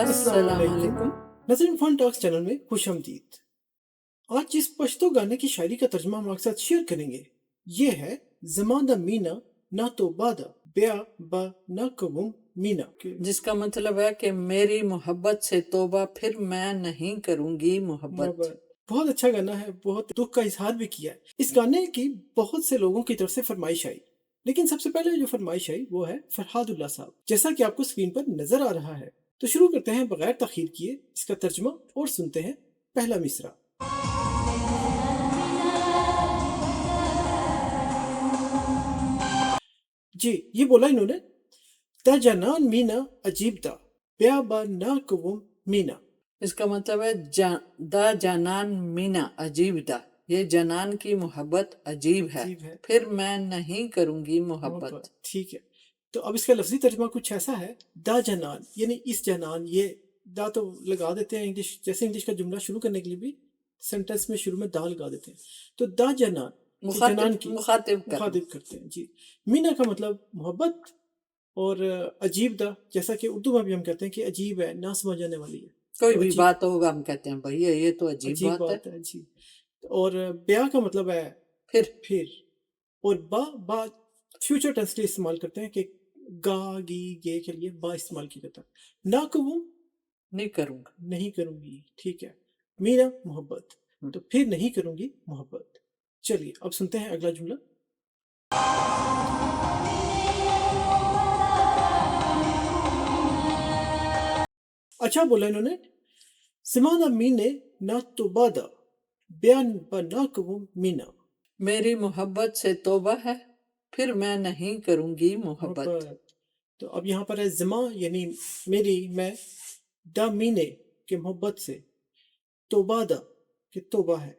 السلام علیکم ناظرین، فن ٹاکس چینل میں خوش آمدید۔ آج جس پشتو گانے کی شاعری کا ترجمہ ہم آپ کے ساتھ شیئر کریں گے یہ ہے زمان دا مینا نہ تو بادا بیا با نہ کبم مینا، جس کا مطلب ہے کہ میری محبت سے توبہ پھر میں نہیں کروں گی محبت۔ بہت اچھا گانا ہے، بہت دکھ کا اظہار بھی کیا ہے۔ اس گانے کی بہت سے لوگوں کی طرف سے فرمائش آئی، لیکن سب سے پہلے جو فرمائش آئی وہ ہے فرحاد اللہ صاحب، جیسا کہ آپ کو اسکرین پر نظر آ رہا ہے۔ تو شروع کرتے ہیں بغیر تاخیر کیے اس کا ترجمہ اور سنتے ہیں پہلا مصرع۔ جی یہ بولا انہوں نے، دا جنان مینا عجیب دا بیا با نا کوم مینا۔ اس کا مطلب ہے دا جانان مینا عجیب دا، یہ جنان کی محبت عجیب ہے، پھر میں نہیں کروں گی محبت۔ ٹھیک ہے، تو اب اس کا لفظی ترجمہ کچھ ایسا ہے، دا جنان یعنی اس جنان، یہ دا تو لگا دیتے ہیں انگلش، جیسے انگلش کا جملہ شروع کرنے کے لیے بھی سینٹنس میں شروع میں دا لگا دیتے ہیں، تو دا جنان جنان کی مخاطب کرتے ہیں۔ جی، مینا کا مطلب محبت، اور عجیب دا جیسا کہ اردو میں بھی ہم کہتے ہیں کہ عجیب ہے، نہ سمجھ آنے والی ہے، کوئی بھی بات ہوگا ہم کہتے ہیں بھائی یہ تو عجیب بات ہے۔ جی، اور بیا کا مطلب ہے پھر، اور با فیوچر ٹینس کے استعمال کرتے ہیں کہ گا گی گے کے لیے با استعمال کیا جاتا ہے۔ نہ کہوں نہیں کروں گی، ٹھیک ہے، میرا محبت، تو پھر نہیں کروں گی محبت۔ چلیے اب سنتے ہیں اگلا جملہ۔ اچھا بولا انہوں نے، سمانا مینے نہ تو بادا بیان با نہ کہوں مینا، میری محبت سے توبہ ہے پھر میں نہیں کروں گی محبت۔ تو اب یہاں پر ہے زما یعنی میری، میں، دا مینے کہ محبت سے، توبہ دا کہ توبہ ہے،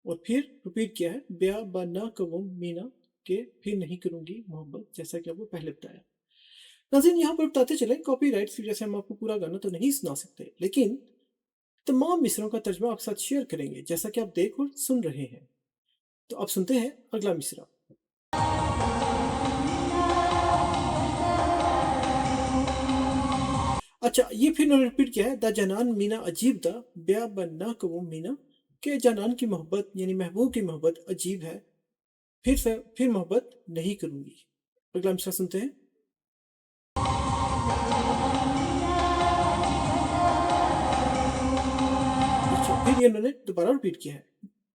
اور پھر ریپیٹ کیا ہے بیا با نہ کہوں مینا کہ پھر نہیں کروں گی محبت، جیسا کہ آپ کو پہلے بتایا۔ ناظرین یہاں پر بتاتے چلیں، کاپی رائٹس کی وجہ سے ہم آپ کو پورا گانا تو نہیں سنا سکتے، لیکن تمام مصرعوں کا ترجمہ آپ ساتھ شیئر کریں گے جیسا کہ آپ دیکھ اور سن رہے ہیں۔ تو اب سنتے ہیں اگلا مصرع۔ اچھا یہ پھر انہوں نے ریپیٹ کیا ہے، دا جنان مینا عجیب دا بیا با نہ کہوں مینا، کہ جنان کی محبت یعنی محبوب کی محبت عجیب ہے، پھر محبت نہیں کروں گی۔ اگلا مصرع سنتے ہیں۔ پھر یہ انہوں نے دوبارہ ریپیٹ کیا ہے،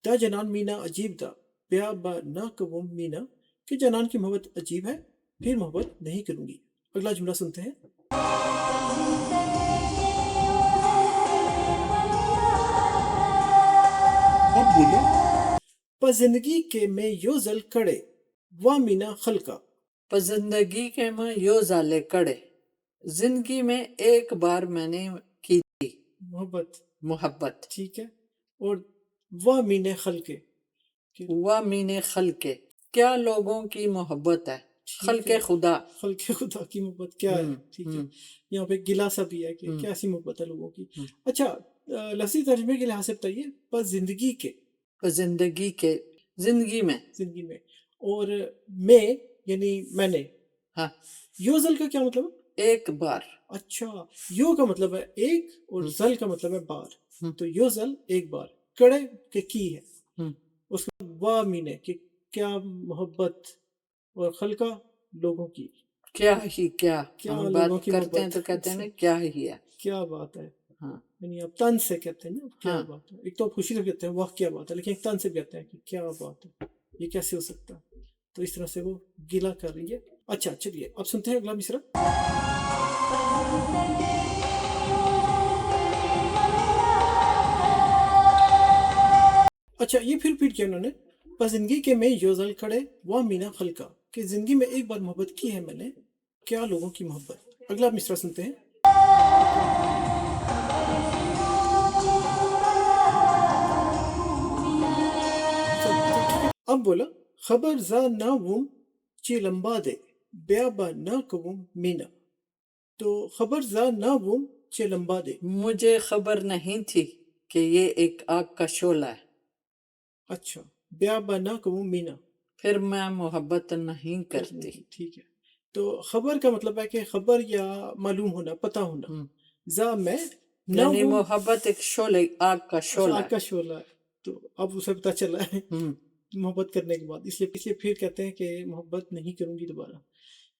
دا جنان مینا عجیب دا بیا با نہ کہوں مینا، کہ جنان کی محبت عجیب ہے، پھر محبت نہیں کروں گی۔ اگلا جملہ سنتے ہیں۔ اب بولو، پا زندگی کے میں یو زل کڑے وا مینا خلقا، زندگی کے میں یو زالے کڑے، زندگی میں ایک بار میں نے کی تھی محبت، ٹھیک ہے، اور وا مینے خلقے، وا مینے خلقے، کیا لوگوں کی محبت ہے، خلق خدا کی محبت کیا ہے، ٹھیک ہے، یہاں پہ گلا سا بھی ہے کہ کیسی محبت ہے لوگوں کی۔ اچھا لفظی ترجمے کے لحاظ سے بتائیے، بس زندگی کے، زندگی کے، زندگی میں، اور میں یعنی میں نے، ہاں، یو زل کا کیا مطلب ہے؟ ایک بار۔ اچھا، یو کا مطلب ہے ایک اور زل کا مطلب ہے بار، تو یو زل ایک بار، کڑے کہ کی ہے، اس کا وا مینے کہ کیا محبت، اور خلقہ لوگوں کی، کیا ہی کیا ہم بات لوگوں کی کرتے ہیں تو کہتے ہیں نا کیا ہی ہے، کیا بات ہے، ہاں، یعنی آپ تن سے کہتے ہیں نا کیا بات ہے، ایک تو خوشی سے کہتے ہیں واہ کیا بات ہے، لیکن ایک تن سے کہتے ہیں کہ کیا بات ہے، یہ کیسے ہو سکتا ہے، تو اس طرح سے وہ گلا کر رہی ہے۔ اچھا چلیے اب سنتے ہیں اگلا مصرع۔ اچھا یہ پھر ریپیٹ کیا انہوں نے، بس زندگی کے میں یوزل کھڑے وا مینا خلقا، کہ زندگی میں ایک بار محبت کی ہے میں نے، کیا لوگوں کی محبت۔ اگلا مصرع سنتے ہیں۔ اب بولا، خبر زا نہ وم چی لمبا دے بیا با نہ کہوں مینا، تو خبر زا نہ وم چی لمبا دے، مجھے خبر نہیں تھی کہ یہ ایک آگ کا شعلہ ہے، اچھا، بیا با نہ کہوں مینا، پھر میں محبت نہیں کرتی۔ ٹھیک ہے، تو خبر کا مطلب ہے کہ خبر یا معلوم ہونا، پتہ ہونا، زا میں نہ یعنی وہ محبت ایک شعلہ، آگ کا شعلہ آگ کا شعلہ ہے، تو اب اسے پتہ چلا ہے ہے۔ محبت کرنے کے بعد، اس لیے پھر کہتے ہیں کہ محبت نہیں کروں گی دوبارہ۔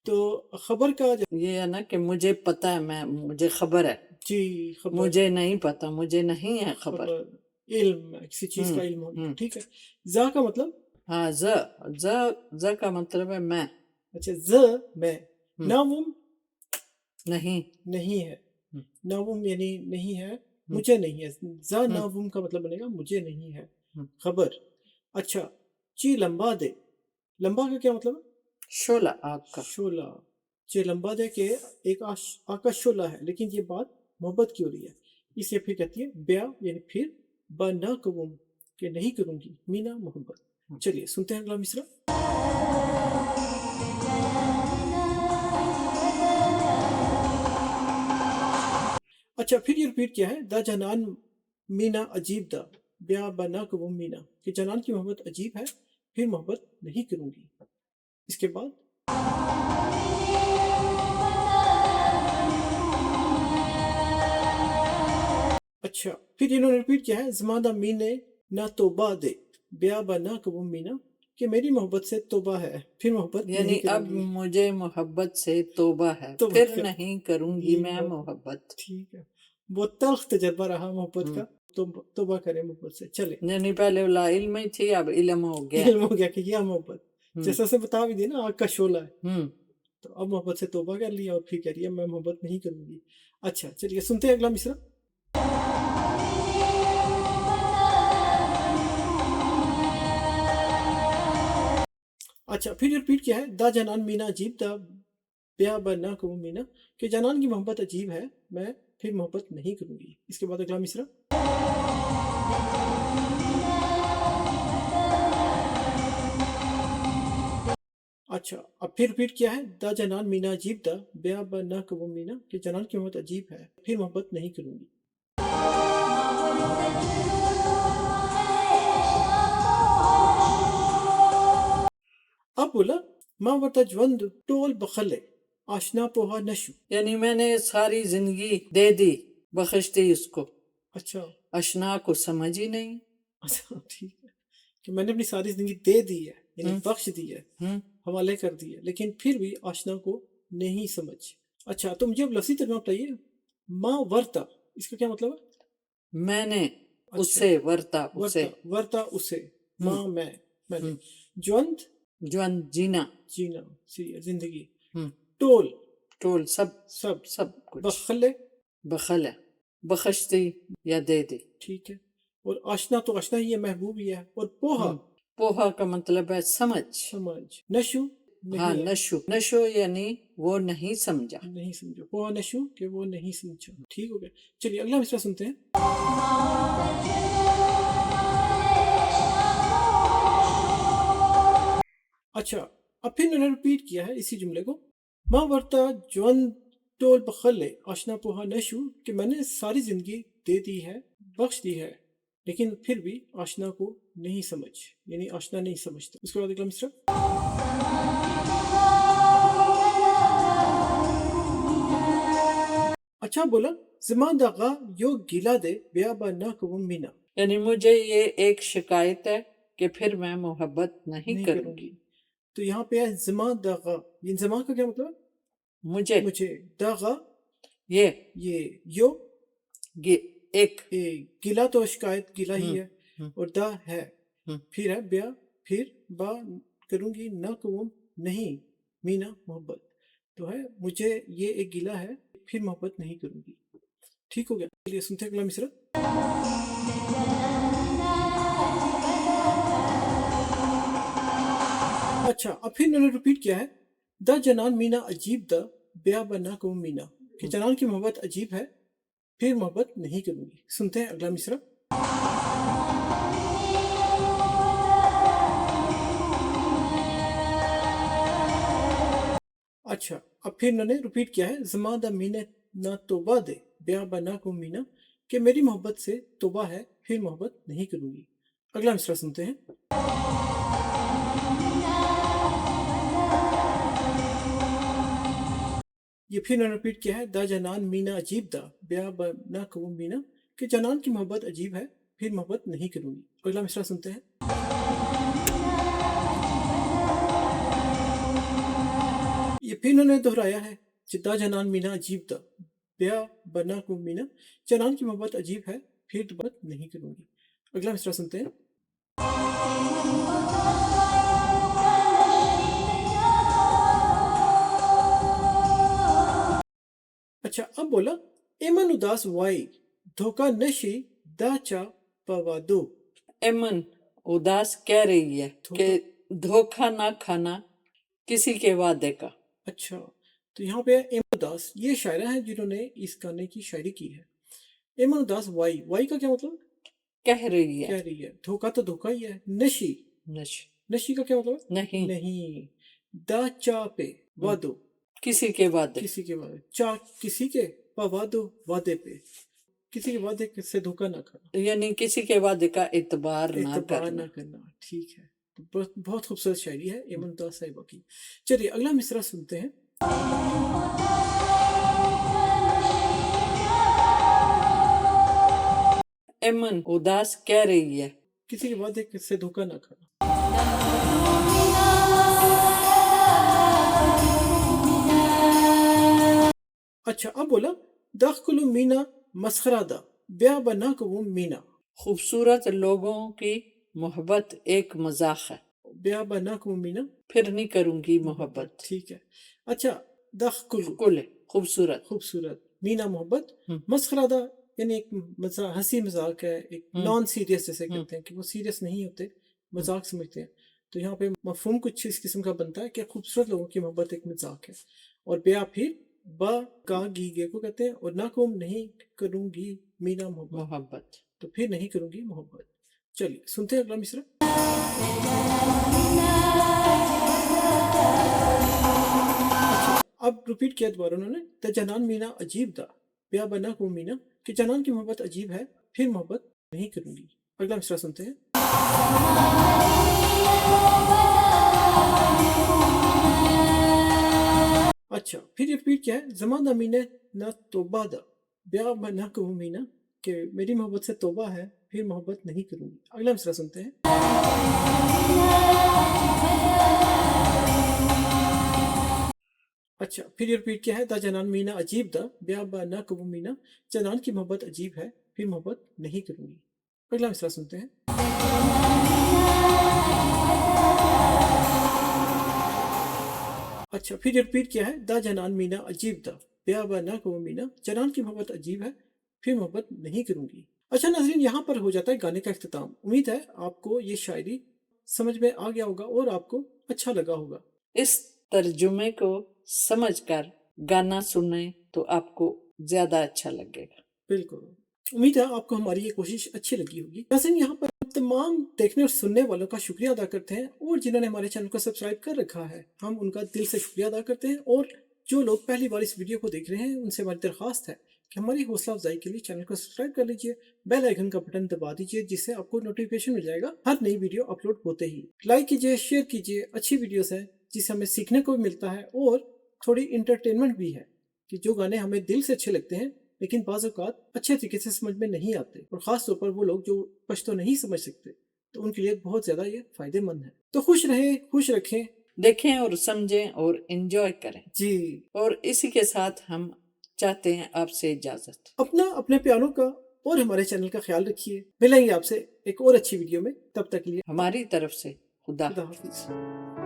تو خبر کا یہ ہے نا کہ مجھے پتہ ہے، مجھے خبر ہے، جی خبر، مجھے نہیں پتہ، مجھے نہیں ہے خبر۔ خبر علم، کسی چیز کا علم ہونا، ٹھیک ہے۔ زا کا مطلب، ہاں، ز کا مطلب ہے میں، اچھا میں، ناوم نہیں، نہیں ہے، ناوم یعنی نہیں ہے، مجھے نہیں ہے، زا ناوم کا مطلب بنے گا مجھے نہیں ہے خبر۔ اچھا، چی لمبا دے، لمبا کا کیا مطلب ہے؟ شعلہ، آگ کا۔ شعلہ، چی لمبا دے کہ ایک آگ کا شعلہ ہے، لیکن یہ بات محبت کی ہو رہی ہے، اس لیے پھر کہتی ہے بیا یعنی پھر، با نہ کبوں کہ نہیں کروں گی، مینا محبت۔ چلیے سنتے ہیں اگلا مصرع۔ اچھا پھر یہ ریپیٹ کیا ہے، دا جنان مینا عجیب دا، بیا با نہ کبوں مینا، کہ جنان کی محبت عجیب ہے، پھر محبت نہیں کروں گی۔ اس کے بعد اچھا پھر انہوں نے ریپیٹ کیا ہے، زمادہ مینے نہ توبہ دے، بیا با نہ کبوں مینا، کہ میری محبت سے توبہ ہے، پھر محبت یعنی نہیں اب کروں گی۔ مجھے محبت سے توبہ ہے، توبہ پھر کر- نہیں کروں گی میں محبت۔ ٹھیک ہے، بہت تلخ تجربہ رہا محبت کا، توبہ کریں محبت سے۔ چلے یعنی پہلے لا علم ہی تھی، اب علم ہو گیا۔ علم ہو گیا کہ یہ محبت، جیسا سے بتا بھی دی نا آگ کا شعلہ ہے، ہوں تو اب محبت سے توبہ کر لیا اور پھر کہہ رہی ہے میں محبت نہیں کروں گی۔ اچھا چلیے سنتے ہیں اگلا مصرع۔ اچھا پھر ریپیٹ کیا ہے، دا جنان مینا عجیب دا، بیا با نہ کبوں مینا، کہ جنان کی محبت عجیب ہے، میں پھر محبت نہیں کروں گی۔ اس کے بعد اگلا مصرع۔ اچھا اب پھر ریپیٹ کیا ہے، دا جنان مینا عجیب دا، بیا با نہ کبوں مینا، کہ جنان کی محبت عجیب ہے، پھر محبت نہیں کروں گی۔ اب بولا ماں ورتا جوند ٹول بخلے، آشنا پوہا نشو۔ یعنی میں نے ساری زندگی دے دی، بخش دی اس کو، اچھا اشنا کو سمجھ ہی نہیں۔ اچھا ٹھیک ہے، کہ میں نے اپنی ساری زندگی دے دی ہے، یعنی بخش دی ہے، حوالے کر دی ہے، لیکن پھر بھی آشنا کو نہیں سمجھ۔ اچھا تو مجھے اب لفظی ترجمہ بتائیے، ماں ورتا اس کا کیا مطلب ہے؟ میں نے اسے، ورتا اسے، ورتا اسے، ماں میں نے، جوند جوان جینا، جینا زندگی، ٹول ٹول سب سب کچھ، بخلے بخل ہے، بخش دی یا دے دی۔ ٹھیک ہے، اور آشنا تو آشنا ہی ہے، محبوب ہی ہے، اور پوہا پوہا کا مطلب ہے سمجھ۔ سمجھ، نشو ہاں، نہیں ہے، نشو یعنی وہ نہیں سمجھا۔ نہیں سمجھو، پوہا نشو کہ وہ نہیں سمجھا۔ ٹھیک ہو گیا، چلیے اگلا مصرع سنتے ہیں۔ اچھا اب پھر انہوں نے ریپیٹ کیا ہے اسی جملے کو، ماں ورتا جوند ٹول بخلے، آشنا پوہا نشو، کہ میں نے ساری زندگی دے دی ہے، بخش دی ہے، لیکن پھر بھی آشنا کو نہیں سمجھ، یعنی آشنا نہیں سمجھتا۔ اس کے بعد اگلا مصرع۔ اچھا بولا، زمان داغا یو گیلا دے، بیا با نہ کبوں مینا، یعنی مجھے یہ ایک شکایت ہے کہ پھر میں محبت نہیں کروں گی۔ تو یہاں پہ ہے زمان داغا، یہ زمان کا کیا مطلب ہے؟ مجھے، داغا یہ یو ایک، گلا تو شکایت گلا ہی ہے، اور دا ہے، پھر ہے بیا، پھر با کروں گی، نہ کبوں نہیں، مینا محبت، تو ہے مجھے یہ ایک گلا ہے، پھر محبت نہیں کروں گی۔ ٹھیک ہو گیا، چلیے سنتے ہیں اگلا مصرع۔ اچھا اب پھر انہوں نے ریپیٹ کیا ہے، دا جنان مینا عجیب دا، بیا با نہ کبوں مینا، کہ جنان کی محبت عجیب ہے، پھر محبت نہیں کروں گی۔ سنتے ہیں اگلا مصرع۔ اچھا اب پھر انہوں نے ریپیٹ کیا ہے، زمان دا مینے نہ توبہ دے، بیا با نہ کبوں مینا، کہ میری محبت سے توبہ ہے، پھر محبت نہیں کروں گی۔ اگلا مصرع سنتے ہیں۔ یہ پھر انہوں نے ریپیٹ کیا ہے دا جنان مینا عجیب دا بیا نہ کروں مینا کہ جنان کی محبت عجیب ہے پھر محبت نہیں کروں گی. اگلا مصرع سنتے ہیں. یہ پھر انہوں نے دہرایا ہے دا جنان مینا عجیب دا بیا بنا کو مینا جنان کی محبت عجیب ہے پھر محبت نہیں کروں گی. اگلا مصرع سنتے ہیں. اچھا اب بولا ایمن اداس وائی دھوکا نشی دا چا پوادو. ایمن اداس کہہ رہی ہے کہ دھوکہ نہ کھانا کسی کے وعدے کا. اچھا تو یہاں پہ ایمن اداس یہ شاعرہ ہیں جنہوں نے اس گانے کی شاعری کی ہے. ایمن اداس وائی وائی کا کیا مطلب؟ کہہ رہی ہے. کہہ رہی ہے. دھوکا تو دھوکا ہی ہے. نشی نشی کا کیا مطلب؟ نہیں نہیں. دا چا پہ وادو کسی کے وعدے. کسی کے وعدے. چا کسی کے پوادو وعدے پہ کسی کے وعدے سے دھوکا نہ کھانا یعنی کسی کے وعدے کا اعتبار نہ اعتبار نہ کرنا. ٹھیک ہے. بہت خوبصورت شاعری ہے ایمن اداس صاحبہ کی. چلیے اگلا مصرع سنتے ہیں. ایمن اداس کہہ رہی ہے کسی کے وعدے سے دھوکا نہ کھانا. اچھا اب بولا دخلو مینا مسخرہ دا بیا بنا کو مینا. خوبصورت لوگوں کی محبت ایک مذاق ہے بیا بنا کو مینا پھر نہیں کروں گی محبت. ٹھیک ہے. اچھا دخلو کل خوبصورت خوبصورت مینا محبت مسخرہ دا یعنی ایک ہنسی مذاق ہے ایک نان سیریس جیسے کہتے ہیں کہ وہ سیریس نہیں ہوتے مذاق سمجھتے ہیں. تو یہاں پہ مفہوم کچھ اس قسم کا بنتا ہے کہ خوبصورت لوگوں کی محبت ایک مذاق ہے. اور بیا پھر با کا گی گے کو کہتے ہیں اور نہ کو نہیں کروں گی مینا محبت تو پھر نہیں کروں گی محبت. چلیے سنتے ہیں اگلا مصرع. اب ریپیٹ کیا دوبارہ انہوں نے دا جنان مینا عجیب دا بیا بنا کو مینا کہ جنان کی محبت عجیب ہے پھر محبت نہیں کروں گی. اگلا مصرع سنتے ہیں. اچھا پھر ریپیٹ کیا ہے زمان دا مینا نہ توبہ دا بیا بنا کو مینا کہ میری محبت سے توبہ ہے پھر محبت نہیں کروں گی. اگلا مصرع سنتے ہیں. اچھا پھر یہ ریپیٹ کیا ہے دا جنان مینا عجیب دا بیا بنا کو مینا جنان کی محبت عجیب ہے پھر محبت نہیں کروں گی. اگلا مصرع سنتے ہیں. اچھا پھر یہ ریپیٹ کیا ہے دا جنان مینا عجیب دا بیا بنا کو مینا جنان کی محبت عجیب ہے پھر محبت نہیں کروں گی. اچھا ناظرین یہاں پر ہو جاتا ہے گانے کا اختتام. امید ہے آپ کو یہ شاعری سمجھ میں آ گیا ہوگا اور آپ کو اچھا لگا ہوگا. اس ترجمے کو سمجھ کر گانا سنیں تو آپ کو زیادہ اچھا لگے گا. بالکل امید ہے آپ کو ہماری یہ کوشش اچھی لگی ہوگی. ناظرین یہاں پر تمام دیکھنے اور سننے والوں کا شکریہ ادا کرتے ہیں اور جنہوں نے ہمارے چینل کو سبسکرائب کر رکھا ہے ہم ان کا دل سے شکریہ ادا کرتے ہیں. اور جو لوگ پہلی بار اس ویڈیو کو دیکھ رہے ہیں ان سے ہماری درخواست ہے کہ ہماری حوصلہ افزائی کے لیے چینل کو سبسکرائب کر لیجئے بیل آئیکن کا بٹن دبا دیجئے جس سے آپ کو نوٹیفیکیشن مل جائے گا ہر نئی ویڈیو اپلوڈ ہوتے ہی. لائک کیجئے شیئر کیجئے. اچھی ویڈیوز ہیں جس سے ہمیں سیکھنے کو بھی ملتا ہے اور تھوڑی انٹرٹینمنٹ بھی ہے کہ جو گانے ہمیں دل سے اچھے لگتے ہیں لیکن بعض اوقات اچھے طریقے سے سمجھ میں نہیں آتے اور خاص طور پر وہ لوگ جو پشتو نہیں سمجھ سکتے تو ان کے لیے بہت زیادہ یہ فائدے مند ہے. تو خوش رہیں خوش رکھیں دیکھیں اور سمجھیں اور انجوائے کریں. جی. اور اسی کے ساتھ ہم چاہتے ہیں آپ سے اجازت. اپنے پیاروں کا اور ہمارے چینل کا خیال رکھیے. ملیں گے آپ سے ایک اور اچھی ویڈیو میں. تب تک کے لیے ہماری طرف سے خدا حافظ.